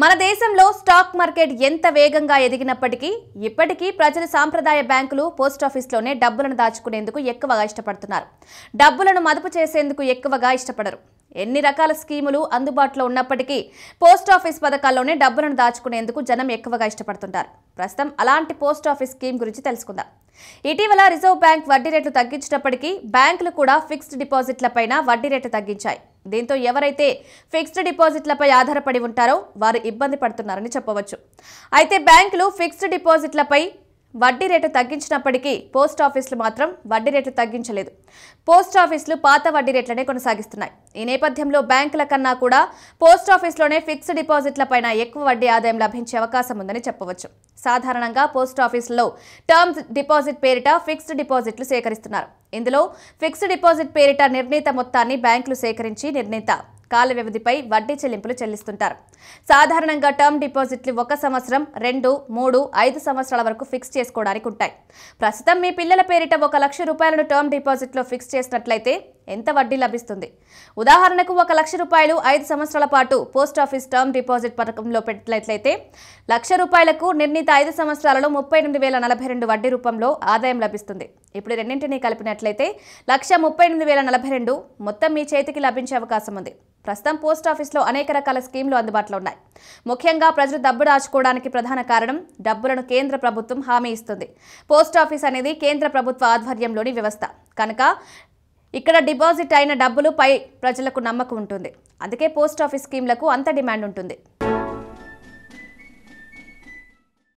మన దేశంలో stock market ఎంత వేగంగా ఎదిగినప్పటికీ ఇప్పటికీ ప్రజలు సాంప్రదాయ బ్యాంకులు పోస్ట్ ఆఫీస్లోనే డబ్బులను దాచుకునేందుకు ఎక్కువగా ఇష్టపడుతున్నారు. డబ్బులను మదుపు చేసేందుకు ఎక్కువగా ఇష్టపడరు. ఎన్ని రకాల స్కీములు అందుబాటులో ఉన్నప్పటికీ పోస్ట్ ఆఫీస్ పథకాల్లోనే డబ్బులను దాచుకునేందుకు జనం ఎక్కువగా ఇష్టపడుతుంటారు. ప్రస్తుతం అలాంటి పోస్ట్ ఆఫీస్ స్కీమ్ గురించి తెలుసుకుందాం. ఇటీవల రిజర్వ్ బ్యాంక్ వడ్డీ రేట్లు తగ్గించినప్పటికీ బ్యాంకులు కూడా ఫిక్స్డ్ డిపాజిట్లపైన వడ్డీ రేట్లు తగ్గించాయి. దీంతో ఎవరైతే ఫిక్స్డ్ డిపాజిట్లపై ఆధారపడి ఉంటారో వారు ఇబ్బంది పడుతున్నారని చెప్పవచ్చు. అయితే బ్యాంకులు ఫిక్స్డ్ డిపాజిట్లపై వడ్డీ రేటు తగ్గించినప్పటికీ పోస్ట్ ఆఫీసులు మాత్రం వడ్డీ రేట్లు తగ్గించలేదు. పోస్ట్ ఆఫీసులు పాత వడ్డీ రేట్లనే కొనసాగిస్తున్నాయి. ఈ నేపథ్యంలో బ్యాంకుల కన్నా కూడా పోస్ట్ ఆఫీసులోనే ఫిక్స్డ్ డిపాజిట్లపైన ఎక్కువ వడ్డీ ఆదాయం లభించే అవకాశం ఉందని చెప్పవచ్చు. సాధారణంగా పోస్ట్ ఆఫీసులో టర్మ్ డిపాజిట్ పేరిట ఫిక్స్డ్ డిపాజిట్లు సేకరిస్తున్నారు. ఇందులో ఫిక్స్డ్ డిపాజిట్ పేరిట నిర్ణీత మొత్తాన్ని బ్యాంకులు సేకరించి నిర్ణీత కాల వ్యవధిపై వడ్డీ చెల్లింపులు చెల్లిస్తుంటారు. సాధారణంగా టర్మ్ డిపాజిట్లు 1 సంవత్సరం, 2, 3, 5 సంవత్సరాల వరకు ఫిక్స్ చేసుకోవడానికి ఉంటాయి. ప్రస్తుతం మీ పిల్లల పేరిట 1 లక్ష రూపాయలను టర్మ్ డిపాజిట్లో ఫిక్స్ చేసినట్లయితే ఎంత వడ్డీ లభిస్తుంది? ఉదాహరణకు 1 లక్ష రూపాయలు 5 సంవత్సరాల పాటు పోస్ట్ ఆఫీస్ టర్మ్ డిపాజిట్ పథకంలో పెట్టినట్లయితే లక్ష రూపాయలకు నిర్ణీత 5 సంవత్సరాలలో 38,042 వడ్డీ రూపంలో ఆదాయం లభిస్తుంది. ఇప్పుడు రెండింటినీ కలిపినట్లయితే 1,38,042 మొత్తం మీ చేతికి లభించే అవకాశం ఉంది. ప్రస్తుతం పోస్ట్ ఆఫీస్లో అనేక రకాల స్కీమ్లు అందుబాటులో ఉన్నాయి. ముఖ్యంగా ప్రజలు డబ్బు దాచుకోవడానికి ప్రధాన కారణం డబ్బులను కేంద్ర ప్రభుత్వం హామీ ఇస్తుంది. పోస్ట్ ఆఫీస్ అనేది కేంద్ర ప్రభుత్వ ఆధ్వర్యంలోని వ్యవస్థ కనుక ఇక్కడ డిపాజిట్ అయిన డబ్బులు పై ప్రజలకు నమ్మకం ఉంటుంది. అందుకే పోస్ట్ ఆఫీస్ స్కీమ్లకు అంత డిమాండ్ ఉంటుంది.